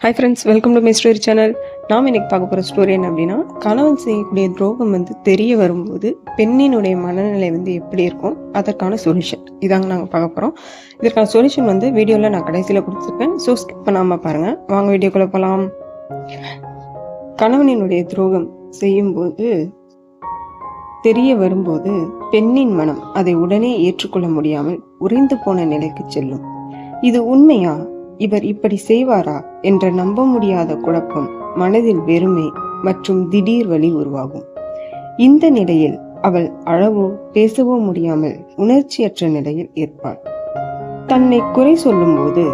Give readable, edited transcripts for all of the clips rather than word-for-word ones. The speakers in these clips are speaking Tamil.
Hi friends, welcome to my story channel. நாம் இன்னைக்கு பார்க்க போகிற ஸ்டோரி என்ன அப்படின்னா, கணவன் செய்யக்கூடிய துரோகம் தெரிய வரும்போது பெண்ணினுடைய மனநிலை எப்படி இருக்கும், அதற்கான சொல்யூஷன் இதாங்க நாங்கள் பார்க்க போகிறோம். இதற்கான சொல்யூஷன் வீடியோவில் நான் கடைசியில் கொடுத்துருப்பேன். ஸோ ஸ்கிப் பண்ணாமல் பாருங்கள். வாங்க வீடியோக்குள்ளே போகலாம். கணவனினுடைய துரோகம் செய்யும்போது தெரிய வரும்போது பெண்ணின் மனம் அதை உடனே ஏற்றுக்கொள்ள முடியாமல் உறைந்து போன நிலைக்கு செல்லும். இது உண்மையா, இவர் இப்படி செய்வாரா என்ற நம்ப முடியாத குழப்பம், மனதில் வெறுமை மற்றும் திடீர் வலி உருவாகும். இந்த நிலையில் அவள் அழவோ பேசவோ முடியாமல் உணர்ச்சியற்ற நிலையில் இருப்பாள். தன்னை குறை சொல்லும் போது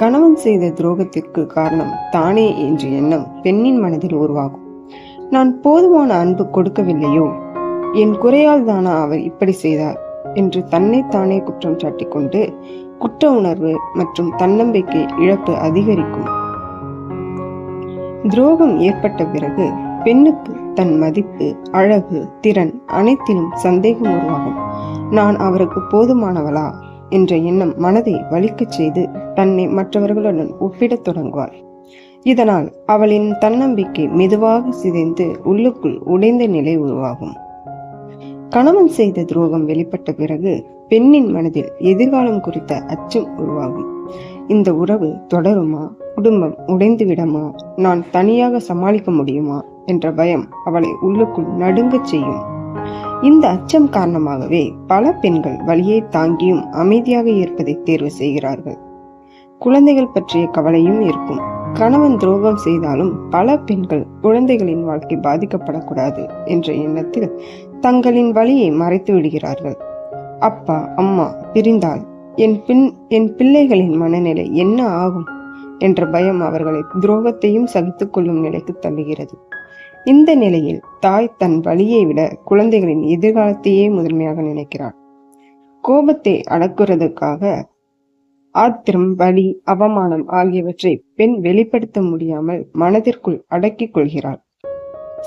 கணவன் செய்த துரோகத்திற்கு காரணம் தானே என்ற எண்ணம் பெண்ணின் மனதில் உருவாகும். நான் போதுமான அன்பு கொடுக்கவில்லையோ, என் குறையால் தானா அவர் இப்படி செய்தார் என்று தன்னைத்தானே குற்றம் சாட்டிக் கொண்டு குற்ற உணர்வு மற்றும் தன்னம்பிக்கை இழப்பு அதிகரிக்கும். துரோகம் ஏற்பட்ட பிறகு பெண்ணுக்கு தன் மதிப்பு, அழகு, திறன் அனைத்திலும் சந்தேகம் உருவாகும். நான் அவருக்கு போதுமானவளா என்ற எண்ணம் மனதை வலிக்கச் செய்து தன்னை மற்றவர்களுடன் ஒப்பிடத் தொடங்குவாள். இதனால் அவளின் தன்னம்பிக்கை மெதுவாக சிதைந்து உள்ளுக்குள் உடைந்த நிலை உருவாகும். கணவன் செய்த துரோகம் வெளிப்பட்ட பிறகு பெண்ணின் மனதில் எதிர்காலம் குறித்த அச்சம் உருவாகும். இந்த உறவு தொடருமா, குடும்பம் உடைந்து விடுமா, நான் தனியாக சமாளிக்க முடியுமா என்ற பயம் அவளை உள்ளுக்குள் நடுங்கச் செய்யும். இந்த அச்சம் காரணமாகவே பல பெண்கள் வலியை தாங்கியும் அமைதியாக இருப்பதை தேர்வு செய்கிறார்கள். குழந்தைகள் பற்றிய கவலையும் இருக்கும். கணவன் துரோகம் செய்தாலும் பல பெண்கள் குழந்தைகளின் வாழ்க்கை பாதிக்கப்படக்கூடாது என்ற எண்ணத்தில் தங்களின் வலியை மறைத்து விடுகிறார்கள். அப்பா அம்மா பிரிந்தால் என் பிள்ளைகளின் மனநிலை என்ன ஆகும் என்ற பயம் அவர்களை துரோகத்தையும் சகித்துக் கொள்ளும் நிலைக்கு தள்ளுகிறது. இந்த நிலையில் தாய் தன் வலியை விட குழந்தைகளின் எதிர்காலத்தையே முதன்மையாக நினைக்கிறார். கோபத்தை அடக்குறதுக்காக ஆத்திரம், வலி, அவமானம் ஆகியவற்றை பெண் வெளிப்படுத்த முடியாமல் மனதிற்குள் அடக்கிக் கொள்கிறாள்.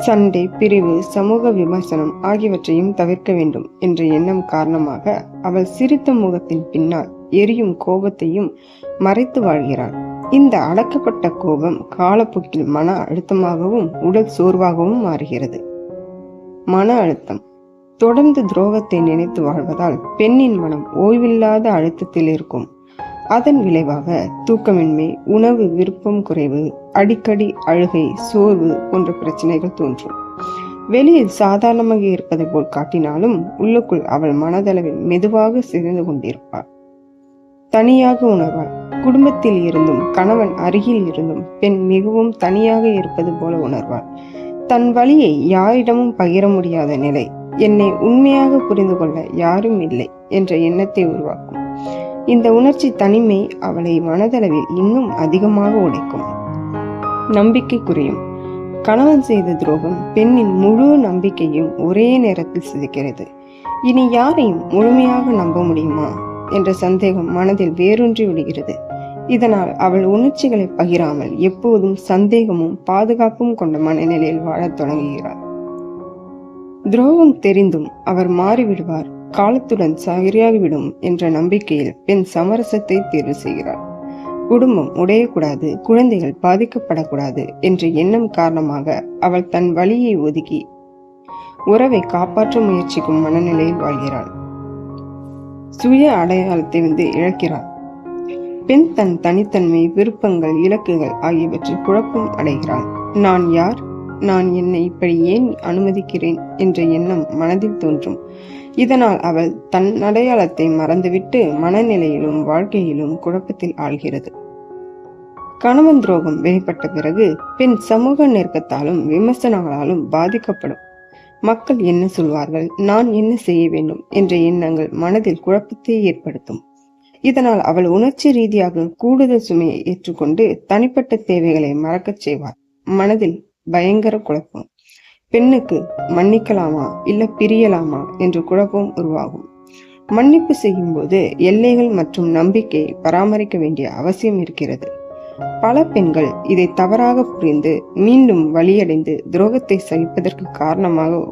சண்டை, பிரிவு, சமூக விமர்சனம் ஆகியவற்றையும் தவிர்க்க வேண்டும் என்ற எண்ணம் காரணமாக அவள் சிரித்த முகத்தின் பின்னால் எரியும் கோபத்தையும் மறைத்து வாழ்கிறாள். இந்த அடக்கப்பட்ட கோபம் காலப்போக்கில் மன அழுத்தமாகவும் உடல் சோர்வாகவும் மாறுகிறது. மன அழுத்தம் தொடர்ந்து துரோகத்தை நினைத்து வாழ்வதால் பெண்ணின் மனம் ஓய்வில்லாத அழுத்தத்தில் இருக்கும். அதன் விளைவாக தூக்கமின்மை, உணவு விருப்பம் குறைவு, அடிக்கடி அழுகை, சோர்வு போன்ற பிரச்சனைகள் தோன்றும். வெளியில் சாதாரணமாக இருப்பதை போல் காட்டினாலும் உள்ளுக்குள் அவள் மனதளவில் மெதுவாக சிதைந்து கொண்டிருப்பாள். தனியாக உணர்வாள். குடும்பத்தில் இருந்தும் கணவன் அருகில் இருந்தும் பெண் மிகவும் தனியாக இருப்பது போல உணர்வாள். தன் வலியை யாரிடமும் பகிர முடியாத நிலை, என்னை உண்மையாக புரிந்து கொள்ள யாரும் இல்லை என்ற எண்ணத்தை உருவாக்கும். இந்த உணர்ச்சி தனிமை அவளை மனதளவில் இன்னும் அதிகமாக உடைக்கும். நம்பிக்கை குறையும். கணவன் செய்த துரோகம் பெண்ணின் முழு நம்பிக்கையும் ஒரே நேரத்தில் சிதைக்கிறது. இனி யாரையும் முழுமையாக நம்ப முடியுமா என்ற சந்தேகம் மனதில் வேரூன்றி விடுகிறது. இதனால் அவள் உணர்ச்சிகளை பகிராமல் எப்போதும் சந்தேகமும் பாதுகாப்பும் கொண்ட மனநிலையில் வாழத் தொடங்குகிறாள். துரோகம் தெரிந்தும் அவர் மாறிவிடுவார், காலத்துடன் சரியாகிவிடும் என்ற நம்பிக்கையில் பெண் சமரசத்தை தேர்வு செய்கிறாள். குடும்பம் உடையக்கூடாது, குழந்தைகள் பாதிக்கப்படக்கூடாது என்ற எண்ணம் காரணமாக அவள் தன் வலியை ஒதுக்கி உறவை காப்பாற்ற முயற்சிக்கும் மனநிலையில் வாழ்கிறாள். சுய அடையாளத்தை இழக்கிறாள். பெண் தன் தனித்தன்மை, விருப்பங்கள், இலக்குகள் ஆகியவற்றில் குழப்பம் அடைகிறாள். நான் யார், நான் என்னை இப்படி ஏன் அனுமதிக்கிறேன் என்ற எண்ணம் மனதில் தோன்றும். இதனால் அவள் தன் அடையாளத்தை மறந்துவிட்டு மனநிலையிலும் வாழ்க்கையிலும் குழப்பத்தில் ஆழ்கிறது. கணவன் துரோகம் வெளிப்பட்ட பிறகு பெண் சமூக நெருக்கத்தாலும் விமர்சனங்களாலும் பாதிக்கப்படும். மக்கள் என்ன சொல்வார்கள், நான் என்ன செய்ய வேண்டும் என்ற எண்ணங்கள் மனதில் குழப்பத்தை ஏற்படுத்தும். இதனால் அவள் உணர்ச்சி ரீதியாக கூடுதல் சுமையை ஏற்றுக்கொண்டு தனிப்பட்ட தேவைகளை மறக்கச் செய்வார். மனதில் பயங்கர குழப்பம். பெண்ணுக்கு மன்னிக்கலாமா இல்ல பிரியலாமா என்ற குழப்பம் உருவாகும். மன்னிப்பு செய்யும் போது எல்லைகள் மற்றும் நம்பிக்கையை பராமரிக்க வேண்டிய அவசியம் இருக்கிறது. பல பெண்கள் இதை தவறாக புரிந்து மீண்டும் வலியடைந்து துரோகத்தை சகிப்பதற்கு காரணமாக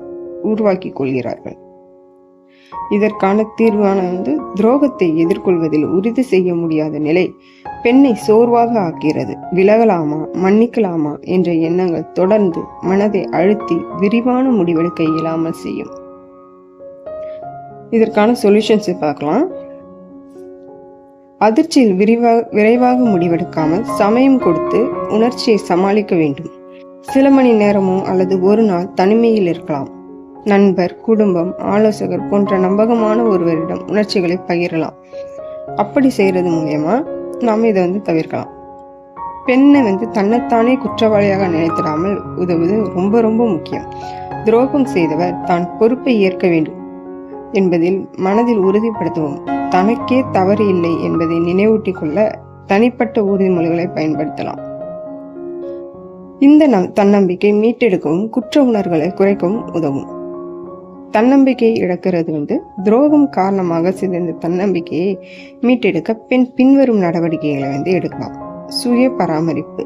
உருவாக்கி கொள்கிறார்கள். இதற்கான தீர்வான துரோகத்தை எதிர்கொள்வதில் உறுதி செய்ய முடியாத நிலை பெண்ணை சோர்வாக ஆக்கிறது. விலகலாமா மன்னிக்கலாமா என்ற எண்ணங்கள் தொடர்ந்து மனதை அழுத்தி விரிவான முடிவெடுக்க இயலாமல் செய்யும். இதற்கான சொல்யூஷன்ஸை பார்க்கலாம். அதிர்ச்சியில் விரைவாக முடிவெடுக்காமல் சமயம் கொடுத்து உணர்ச்சியை சமாளிக்க வேண்டும். சில மணி நேரமோ அல்லது ஒரு நாள் தனிமையில் இருக்கலாம். நண்பர், குடும்பம், ஆலோசகர் போன்ற நம்பகமான ஒருவரிடம் உணர்ச்சிகளை பகிரலாம். அப்படி செய்யறது மூலமா நாம இதை தவிர்க்கலாம். பெண்ணை தன்னைத்தானே குற்றவாளியாக நினைத்திடாமல் உதவுவது ரொம்ப ரொம்ப முக்கியம். துரோகம் செய்தவர் தான் பொறுப்பை ஏற்க வேண்டும் என்பதில் மனதில் உறுதிப்படுத்துவோம். தனக்கே தவறு இல்லை என்பதை நினைவூட்டிக் கொள்ள தனிப்பட்ட உறுதிமொழிகளை பயன்படுத்தலாம். இந்த தன்னம்பிக்கை மீட்டெடுக்கவும் குற்ற உணர்வுகளை குறைக்கவும் உதவும். தன்னம்பிக்கையை இழக்கிறது துரோகம் காரணமாக சிதைந்த தன்னம்பிக்கையை மீட்டெடுக்க பெண் பின்வரும் நடவடிக்கைகளை எடுக்கலாம். சுய பராமரிப்பு,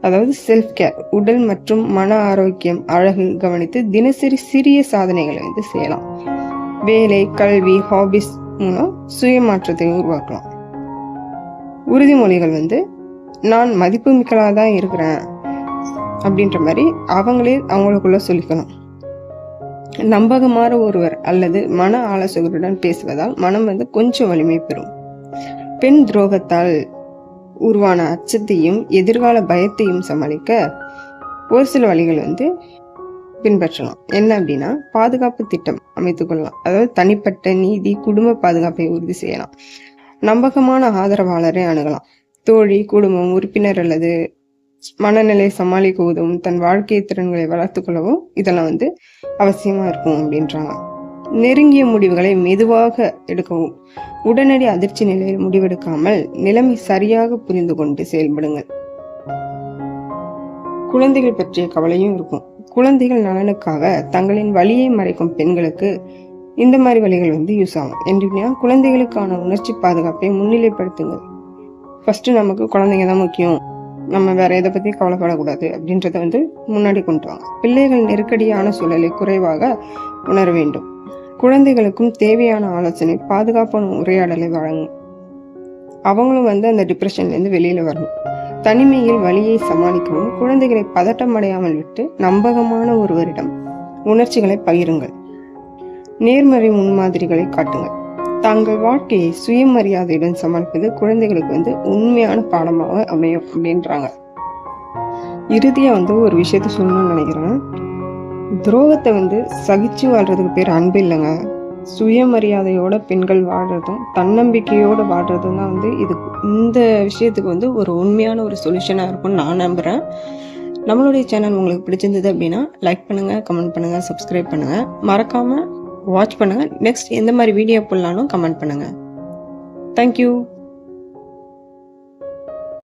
அதாவது செல்ஃப் கேர். உடல் மற்றும் மன ஆரோக்கியம், அழகு கவனித்து தினசரி சிறிய சாதனைகளை செய்யலாம். வேலை, கல்வி, ஹாபிஸ் மூலம் சுய மாற்றத்தை உருவாக்கலாம். உறுதிமொழிகள் நான் மதிப்பு மிக்கலாதான் இருக்கிறேன் அப்படின்ற மாதிரி அவங்களுக்குள்ள சொல்லிக்கணும். நம்பகமான ஒருவர் அல்லது மன ஆலோசகருடன் பேசுவதால் மனம் கொஞ்சம் வலிமை பெறும். பெண் துரோகத்தால் உருவான அச்சத்தையும் எதிர்கால பயத்தையும் சமாளிக்க ஒரு சில வழிகள் பின்பற்றலாம். என்ன அப்படின்னா, பாதுகாப்பு திட்டம் அமைத்துக் கொள்ளலாம். அதாவது தனிப்பட்ட நீதி, குடும்ப பாதுகாப்பை உறுதி செய்யலாம். நம்பகமான ஆதரவாளரை அணுகலாம். தோழி, குடும்பம் உறுப்பினர் அல்லது மனநிலை சமாளிக்க உதவும் தன் வாழ்க்கை திறன்களை வளர்த்து கொள்ளவும் இதெல்லாம் அவசியமா இருக்கும் அப்படின்றாங்க. நெருங்கிய முடிவுகளை மெதுவாக எடுக்கவும். உடனடி அதிர்ச்சி நிலையில் முடிவெடுக்காமல் நிலைமை சரியாக புரிந்து கொண்டு செயல்படுங்கள். குழந்தைகள் பற்றிய கவலையும் இருக்கும். குழந்தைகள் நலனுக்காக தங்களின் வலியை மறைக்கும் பெண்களுக்கு இந்த மாதிரி வழிகள் யூஸ் ஆகும். என்றா குழந்தைகளுக்கான உணர்ச்சி பாதுகாப்பை முன்னிலைப்படுத்துங்கள். ஃபர்ஸ்ட் நமக்கு குழந்தைங்க தான் முக்கியம், நம்ம வேற எதை பத்தி கவலைப்படக்கூடாது அப்படின்றத முன்னாடி கொண்டு வாங்க. பிள்ளைகள் நெருக்கடியான சூழலை குறைவாக உணர வேண்டும். குழந்தைகளுக்கும் தேவையான ஆலோசனை, பாதுகாப்பான உரையாடலை வழங்கும். அவங்களும் அந்த டிப்ரெஷன்ல இருந்து வெளியில வரணும். தனிமையில் வலியை சமாளிக்கவும் குழந்தைகளை பதட்டம் அடையாமல் விட்டு நம்பகமான ஒருவரிடம் உணர்ச்சிகளை பகிருங்கள். நேர்மறை முன்மாதிரிகளை காட்டுங்கள். தங்கள் வாழ்க்கையை சுயமரியாதையுடன் சமாளிப்பது குழந்தைகளுக்கு உண்மையான பாடமாக அமையும் அப்படின்றாங்க. இறுதியா ஒரு விஷயத்த சொல்லணும்னு நினைக்கிறேன். துரோகத்தை சகிச்சு வாழ்றதுக்கு பேர் அன்பு இல்லைங்க. சுயமரியாதையோட பெண்கள் வாழ்றதும் தன்னம்பிக்கையோட வாழ்றதும் தான் இந்த விஷயத்துக்கு ஒரு உண்மையான ஒரு சொல்யூஷனா இருக்கும்னு நான் நம்புறேன். நம்மளுடைய சேனல் உங்களுக்கு பிடிச்சிருந்தது அப்படின்னா லைக் பண்ணுங்க, கமெண்ட் பண்ணுங்க, சப்ஸ்கிரைப் பண்ணுங்க, மறக்காம வாட்ச் பண்ணுங்க. நெக்ஸ்ட் எந்த மாதிரி வீடியோ போடலாம்னு கமெண்ட் பண்ணுங்க. தேங்க்யூ.